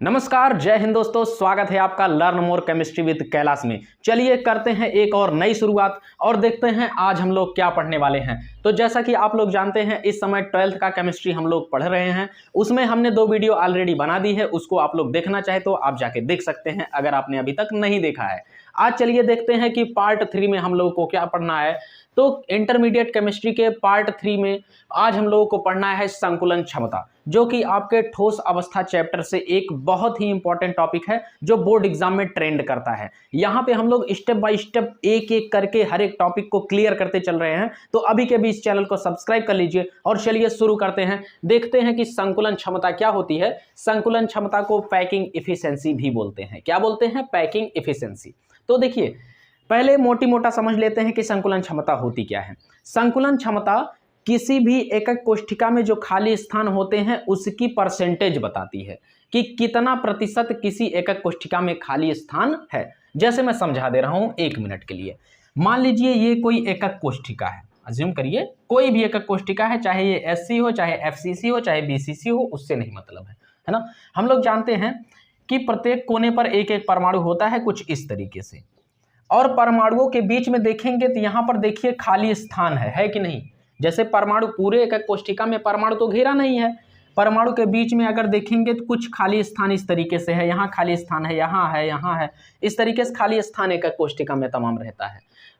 नमस्कार, जय हिंद दोस्तों। स्वागत है आपका learn more chemistry with Kailash में। चलिए करते हैं एक और नई शुरुआत और देखते हैं आज हम लोग क्या पढ़ने वाले हैं। तो जैसा कि आप लोग जानते हैं इस समय 12th का केमिस्ट्री हम लोग पढ़ रहे हैं। उसमें हमने 2 वीडियो ऑलरेडी बना दी है, उसको आप लोग देखना चाहे तो आप जाके देख सकते हैं अगर आपने अभी तक नहीं देखा है। आज चलिए देखते हैं कि पार्ट 3 में हम लोगों को क्या पढ़ना है। तो इंटरमीडिएट केमिस्ट्री के पार्ट 3 में आज हम लोगों को पढ़ना है संकुलन क्षमता, जो कि आपके ठोस अवस्था चैप्टर से एक बहुत ही इंपॉर्टेंट टॉपिक है जो बोर्ड एग्जाम में ट्रेंड करता है। यहाँ पे हम लोग स्टेप बाय स्टेप एक एक करके हर एक टॉपिक को क्लियर करते चल रहे हैं। तो अभी के भी इस चैनल को सब्सक्राइब कर लीजिए और चलिए शुरू करते हैं। देखते हैं कि संकुलन क्षमता क्या होती है। संकुलन क्षमता को पैकिंग इफिशिएंसी भी बोलते हैं। क्या बोलते हैं? Packing efficiency. तो देखिए, पहले मोटी मोटा समझ लेते हैं कि संकुलन क्षमता होती क्या है। संकुलन क्षमता किसी भी एकक कोष्ठिका में जो खाली स्थान होते हैं उसकी परसेंटेज बताती है कि कितना प्रतिशत किसी एकक कोष्ठिका में खाली स्थान है। जैसे मैं समझा दे रहा हूं 1 मिनट के लिए। मान लीजिए ये कोई एकक कोष्ठिका है, अज्यूम करिए कोई भी एकक कोष्ठिका है, चाहे ये एससी हो, चाहे एफसीसी हो, चाहे बीसीसी हो, उससे नहीं मतलब है ना। हम लोग जानते हैं कि प्रत्येक कोने पर एक एक परमाणु होता है कुछ इस तरीके से, और परमाणुओं के बीच में देखेंगे तो यहां पर देखिए खाली स्थान है कि नहीं। जैसे परमाणु पूरे एकक कोष्ठिका में परमाणु तो घेरा नहीं है, परमाणु के बीच में अगर देखेंगे तो कुछ खाली स्थान इस तरीके से है, यहाँ खाली स्थान है, यहाँ है, इस तरीके से खाली स्थान एकक कोष्ठिका में तमाम रहता है।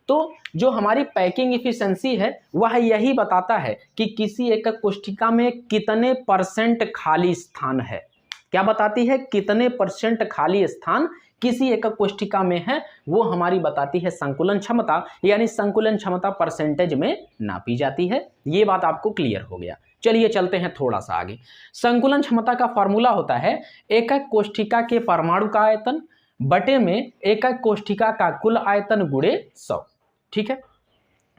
तो जो हमारी पैकिंग इफिशिएंसी है वह यही बताता है कि किसी एकक कोष्ठिका में कितने परसेंट खाली स्थान है। क्या बताती है? कितने परसेंट खाली स्थान किसी एकक कोष्ठिका में है, वो हमारी बताती है संकुलन क्षमता। यानी संकुलन क्षमता परसेंटेज में नापी जाती है। ये बात आपको क्लियर हो गया। चलिए चलते हैं थोड़ा सा आगे। संकुलन क्षमता का फॉर्मूला होता है एकक कोष्ठिका के परमाणु का आयतन बटे में एकक कोष्ठिका का कुल आयतन गुणे 100। ठीक है,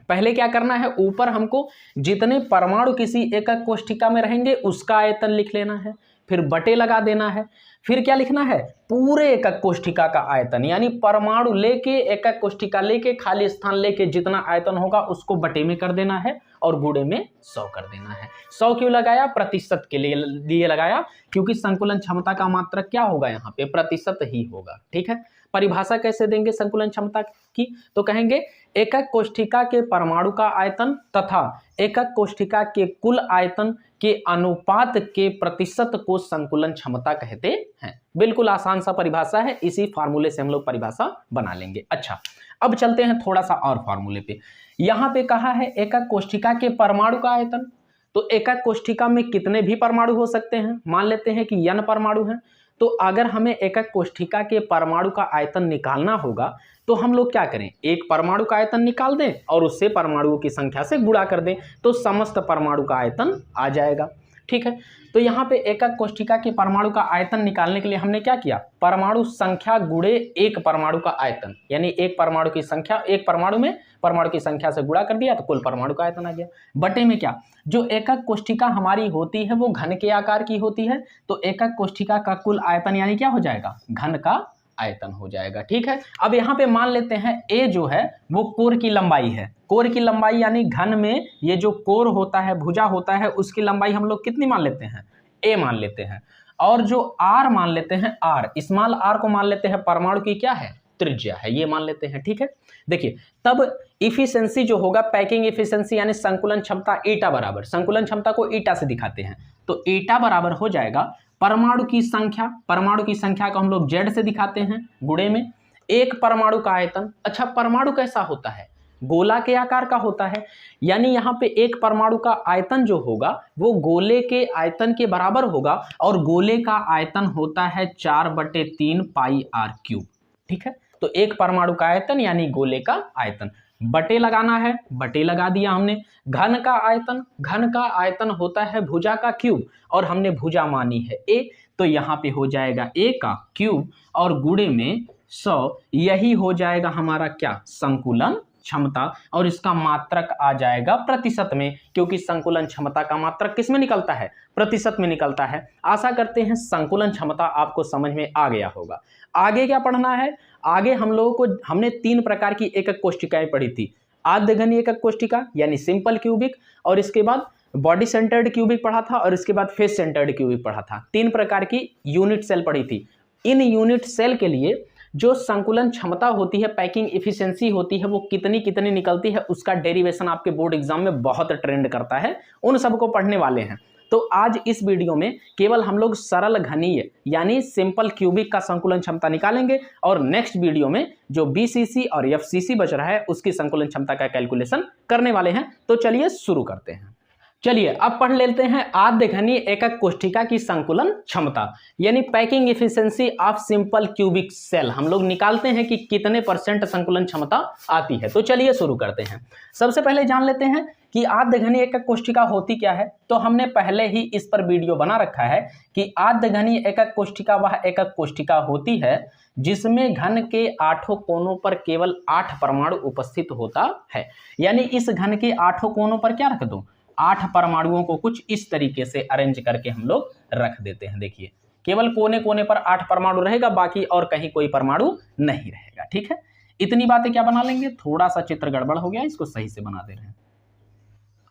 पहले क्या करना है, ऊपर हमको जितने परमाणु किसी एकक कोष्ठिका में रहेंगे उसका आयतन लिख लेना है, फिर बटे लगा देना है। फिर क्या लिखना है? पूरे एकक कोष्ठिका का आयतन, यानी परमाणु लेके एकक कोष्ठिका लेके खाली स्थान लेके जितना आयतन होगा उसको बटे में कर देना है और गुणे में 100 कर देना है। 100 क्यों लगाया? प्रतिशत के लिए लगाया, क्योंकि संकुलन क्षमता का मात्रक क्या होगा? यहाँ पे प्रतिशत ही होगा। ठीक है, परिभाषा कैसे देंगे संकुलन क्षमता की? तो कहेंगे एकक कोष्ठिका के परमाणु का आयतन तथा एकक कोष्ठिका के कुल आयतन के अनुपात के प्रतिशत को संकुलन क्षमता कहते हैं। बिल्कुल आसान सा परिभाषा है, इसी फार्मूले से हम लोग परिभाषा बना लेंगे। अच्छा, अब चलते हैं थोड़ा सा और फार्मूले पे। यहां पे कहा है एकक कोष्ठिका के परमाणु का आयतन। तो एकक कोष्ठिका में कितने भी परमाणु हो सकते हैं, मान लेते हैं कि n परमाणु हैं। तो अगर हमें एकक कोष्ठिका के परमाणु का आयतन निकालना होगा तो हम लोग क्या करें, एक परमाणु का आयतन निकाल दें और उससे परमाणुओं की संख्या से गुणा कर दें, तो समस्त परमाणु का आयतन आ जाएगा। ठीक है, तो यहाँ पे एकक कोष्ठिका के परमाणु का आयतन निकालने के लिए हमने क्या किया, परमाणु संख्या गुणे एक परमाणु का आयतन, यानी एक परमाणु की संख्या, एक परमाणु में परमाणु की संख्या से गुणा कर दिया तो कुल परमाणु का आयतन आ गया। बटे में क्या, जो एकक कोष्ठिका हमारी होती है वो घन के आकार की होती है, तो एकक कोष्ठिका का कुल आयतन यानी क्या हो जाएगा, घन का आयतन हो जाएगा। ठीक है, अब यहाँ पे मान लेते हैं ए जो है वो कोर की लंबाई है। कोर की लंबाई यानी घन में ये जो कोर होता है, भुजा होता है, उसकी लंबाई हम लोग कितनी मान लेते हैं, ए मान लेते हैं। और जो आर मान लेते हैं, आर स्मॉल आर को मान लेते हैं परमाणु की क्या है, त्रिज्या है, ये मान लेते हैं। ठीक है, देखिए तब इफिशिएंसी जो होगा, पैकिंग इफिशिएंसी यानी संकुलन क्षमता ईटा बराबर, संकुलन क्षमता को ईटा से दिखाते हैं, तो ईटा बराबर हो जाएगा परमाणु की संख्या, परमाणु की संख्या को हम लोग जेड से दिखाते हैं, गुणे में एक परमाणु का आयतन। अच्छा, परमाणु कैसा होता है, गोला के आकार का होता है, यानी यहाँ पे एक परमाणु का आयतन जो होगा वो गोले के आयतन के बराबर होगा, और गोले का आयतन होता है 4/3 पाई आर क्यूब। ठीक है, तो एक परमाणु का आयतन यानी गोले का आयतन, बटे लगाना है, बटे लगा दिया हमने। घन का आयतन, घन का आयतन होता है भुजा का क्यूब, और हमने भुजा मानी है ए, तो यहाँ पे हो जाएगा ए का क्यूब और गुणे में 100, यही हो जाएगा हमारा क्या, संकुलन क्षमता। और इसका मात्रक आ जाएगा प्रतिशत में, क्योंकि संकुलन क्षमता का मात्रक किस में निकलता है, प्रतिशत में निकलता है। आशा करते हैं संकुलन क्षमता आपको समझ में आ गया होगा। आगे क्या पढ़ना है, आगे हम लोगों को, हमने 3 प्रकार की एकक कोष्ठिकाएं पढ़ी थी। आद्यघनीय एकक कोष्ठिका यानी सिंपल क्यूबिक, और इसके बाद बॉडी सेंटर्ड क्यूबिक पढ़ा था और इसके बाद फेस सेंटर्ड क्यूबिक पढ़ा था। 3 प्रकार की यूनिट सेल पढ़ी थी। इन यूनिट सेल के लिए जो संकुलन क्षमता होती है, पैकिंग इफिशिएंसी होती है, वो कितनी कितनी निकलती है, उसका डेरिवेशन आपके बोर्ड एग्जाम में बहुत ट्रेंड करता है। उन सबको पढ़ने वाले हैं। तो आज इस वीडियो में केवल हम लोग सरल घनीय यानी सिंपल क्यूबिक का संकुलन क्षमता निकालेंगे और नेक्स्ट वीडियो में जो बीसीसी और एफसीसी बच रहा है उसकी संकुलन क्षमता का कैलकुलेशन करने वाले हैं। तो चलिए शुरू करते हैं। चलिए अब पढ़ लेते हैं आद्य घनीय एकक कोष्ठिका की संकुलन क्षमता यानी packing efficiency of simple cubic cell. हम लोग निकालते हैं कि कितने % संकुलन क्षमता आती है। तो चलिए शुरू करते हैं। सबसे पहले जान लेते हैं कि आद्य घनीय एकक कोष्ठिका होती क्या है। तो हमने पहले ही इस पर वीडियो बना रखा है कि आद्य घनीय एकक कोष्ठिका वह एकक कोष्ठिका होती है जिसमें घन के 8 कोनों पर केवल 8 परमाणु उपस्थित होता है। यानी इस घन के 8 कोनों पर क्या रख दो, 8 परमाणुओं को कुछ इस तरीके से अरेंज करके हम लोग रख देते हैं। देखिए केवल कोने कोने पर 8 परमाणु रहेगा, बाकी और कहीं कोई परमाणु नहीं रहेगा। ठीक है, इतनी बातें क्या बना लेंगे। थोड़ा सा चित्र गड़बड़ हो गया, इसको सही से बना दे रहे हैं।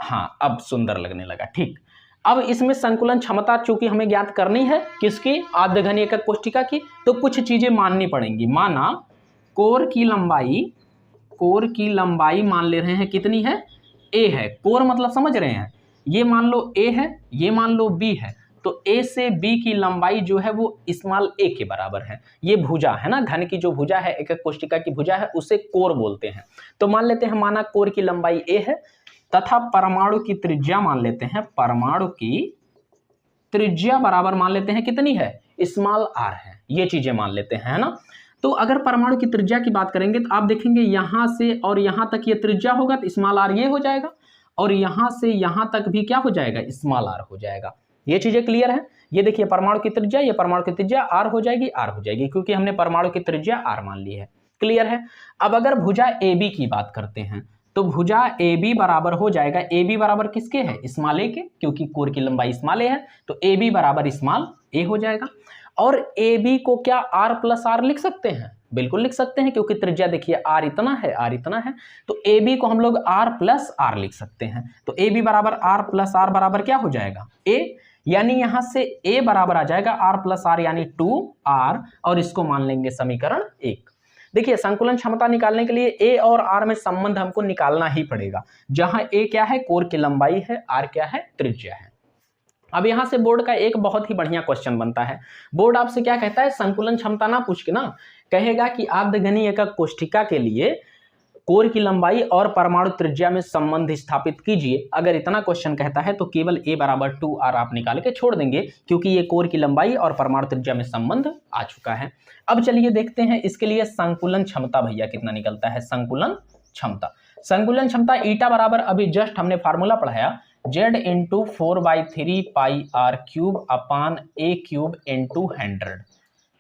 हाँ, अब सुंदर लगने लगा। ठीक, अब इसमें संकुलन क्षमता चूंकि हमें ज्ञात करनी है किसकी, आद्य घनीय एकक कोष्ठिका की, तो कुछ चीजें माननी पड़ेंगी। माना कोर की लंबाई मान ले रहे हैं कितनी है, ए है। कोर मतलब समझ रहे हैं, ये मान लो ए है, ये मान लो बी है। तो ए से बी की लंबाई जो है वो स्मॉल ए के बराबर है। ये भुजा है ना, घन की जो भुजा है, एकक कोष्ठिका की भुजा है, उसे कोर बोलते हैं। तो मान लेते हैं माना कोर की लंबाई ए है तथा परमाणु की त्रिज्या मान लेते हैं, परमाणु की त्रिज्या बराबर मान लेते हैं कितनी है, स्मॉल आर है। ये चीजें मान लेते हैं, है ना। तो अगर परमाणु की त्रिज्या की बात करेंगे तो आप देखेंगे यहां से और यहां तक ये त्रिज्या होगा तो स्मॉल आर ये हो जाएगा, और यहां से यहां तक भी क्या हो जाएगा, स्मॉल आर हो जाएगा। ये चीजें क्लियर है। ये देखिए परमाणु की त्रिज्या, ये परमाणु की त्रिज्या आर हो जाएगी, क्योंकि हमने परमाणु की त्रिज्या आर मान ली है। क्लियर है। अब अगर भुजा ए बी की बात करते हैं तो भुजा ए बी बराबर हो जाएगा, ए बी बराबर किसके है, स्मॉल ए के, क्योंकि कोर की लंबाई स्मॉल ए है। तो ए बी बराबर स्मॉल ए हो जाएगा। और ए बी को क्या आर प्लस आर लिख सकते हैं, बिल्कुल लिख सकते हैं, क्योंकि त्रिज्या देखिए आर इतना है, आर इतना है। तो ए बी को हम लोग आर प्लस आर लिख सकते हैं। तो ए बी बराबर आर प्लस आर बराबर क्या हो जाएगा, ए, यानी यहां से ए बराबर आ जाएगा आर प्लस आर यानी 2r, और इसको मान लेंगे समीकरण 1। देखिए संकुलन क्षमता निकालने के लिए ए और आर में संबंध हमको निकालना ही पड़ेगा, जहां ए क्या है, कोर की लंबाई है, आर क्या है, त्रिज्या है। अब यहां से बोर्ड का एक बहुत ही बढ़िया क्वेश्चन बनता है। बोर्ड आपसे क्या कहता है, संकुलन क्षमता ना पूछ के ना कहेगा कि आद्य घनीय एकक कोष्ठिका के लिए कोर की लंबाई और परमाणु त्रिज्या में संबंध स्थापित कीजिए। अगर इतना क्वेश्चन कहता है तो केवल ए बराबर 2r आप निकाल के छोड़ देंगे, क्योंकि ये कोर की लंबाई और परमाणु त्रिज्या में संबंध आ चुका है। अब चलिए देखते हैं इसके लिए संकुलन क्षमता भैया कितना निकलता है। संकुलन क्षमता ईटा बराबर अभी जस्ट हमने फार्मूला पढ़ाया, z into 4/3 pi r cube upon a cube into 100।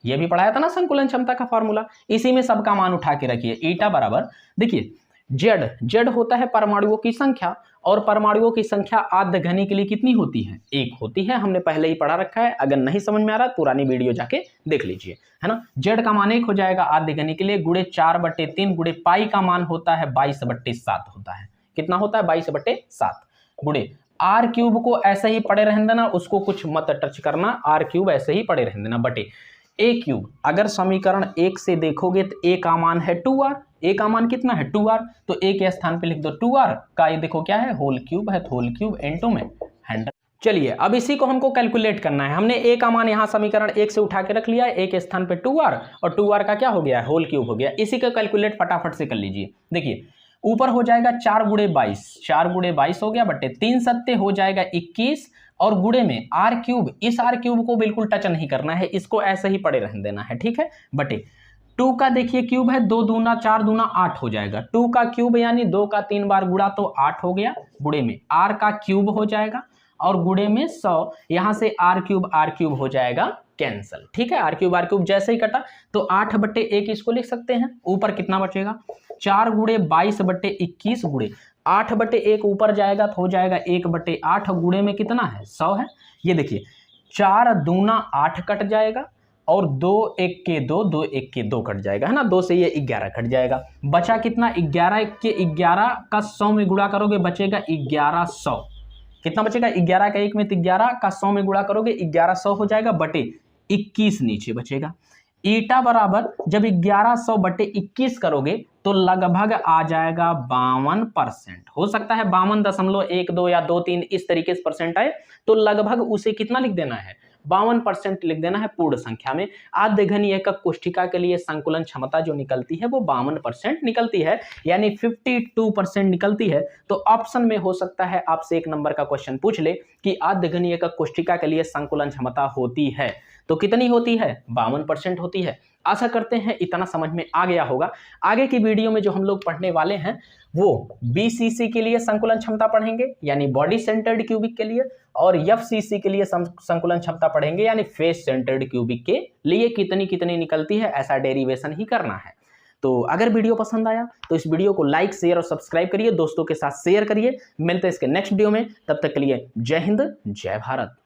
ये भी पढ़ाया था ना संकुलन क्षमता का फार्मूला, इसी में सबका मान उठा के रखिए। ईटा बराबर देखिए z होता है परमाणुओं की संख्या, और परमाणुओं की संख्या आद्य घनी के लिए कितनी होती है, 1 होती है। हमने पहले ही पढ़ा रखा है, अगर नहीं समझ में आ रहा पुरानी वीडियो जाके देख लीजिए, है ना। z का मान 1 हो जाएगा आद्य घनी के लिए, गुणे 4/3 गुणे पाई का मान होता है 22/7 होता है। कितना होता है, 22/7 गुणे आर क्यूब को ऐसे ही पड़े रहने देना, उसको कुछ मत टच करना, आर क्यूब ऐसे ही पड़े रहने देना, बटे ए क्यूब। अगर समीकरण 1 से देखोगे तो ए का मान है 2r, ए का मान कितना है 2r, तो ए के स्थान पे लिख दो 2r का, ये देखो क्या है, होल क्यूब है, होल क्यूब इनटू में 100। चलिए अब इसी को हमको कैलकुलेट करना है। हमने ए का मान यहाँ समीकरण 1 से उठा के रख लिया है, ए के स्थान पे 2r, और 2r का क्या हो गया है, होल क्यूब हो गया। इसी का कैलकुलेट फटाफट से कर लीजिए। देखिए ऊपर हो जाएगा 4 गुणे 22 हो गया, बटे 3 सत्ते हो जाएगा 21, और गुणे में आर क्यूब, इस आर क्यूब को बिल्कुल टच नहीं करना है, इसको ऐसे ही पड़े रहने देना है, ठीक है। बटे 2 का देखिए क्यूब है, 2 दूना 4 दूना 8 हो जाएगा। 2 का क्यूब यानी 2 का 3 बार गुणा तो 8 हो गया, गुणे में आर का क्यूब हो जाएगा, और गुणे में 100, यहां से आर क्यूब हो जाएगा कैंसल, ठीक है। आर क्यूब जैसे ही कटा तो 8/1 इसको लिख सकते हैं। ऊपर कितना बचेगा, 4 गुणे 22/21 गुणे 8/1 ऊपर जाएगा तो हो जाएगा 1/8, गुणे में कितना है 100 है। ये देखिए 4 दूना 8 कट जाएगा, और 2 1 के 2, 2 1 के 2 कट जाएगा, है ना। 2 से ये 11 कट जाएगा, बचा कितना 11 1 के 11 का 100 में गुणा करोगे बचेगा 1100। कितना बचेगा, 11 का 1 में, तो 11 का 100 में गुणा करोगे 1100 हो जाएगा, बटे 21 नीचे बचेगा। ईटा बराबर जब 1100 बटे 21 करोगे तो लगभग आ जाएगा 52%। हो सकता है 52.12 या 23 इस तरीके से परसेंट आए, तो लगभग उसे कितना लिख देना है, 52% लिख देना है पूर्ण संख्या में। आद्यघनीय एकक कोष्ठिका के लिए संकुलन क्षमता जो निकलती है वो 52% निकलती है, यानी 52% निकलती है। तो ऑप्शन में हो सकता है आपसे 1 नंबर का क्वेश्चन पूछ ले कि आद्यघनीय एकक कोष्ठिका के लिए संकुलन क्षमता होती है तो कितनी होती है, 52% होती है। आशा करते हैं इतना समझ में आ गया होगा। आगे की वीडियो में जो हम लोग पढ़ने वाले हैं वो बीसीसी के लिए संकुलन क्षमता पढ़ेंगे, यानी बॉडी सेंटर्ड क्यूबिक के लिए, और एफसीसी के लिए संकुलन क्षमता पढ़ेंगे, यानी फेस सेंटर्ड क्यूबिक के लिए कितनी कितनी निकलती है, ऐसा डेरिवेशन ही करना है। तो अगर वीडियो पसंद आया तो इस वीडियो को लाइक, शेयर और सब्सक्राइब करिए, दोस्तों के साथ शेयर करिए। मिलते हैं इसके नेक्स्ट वीडियो में, तब तक के लिए जय हिंद, जय भारत।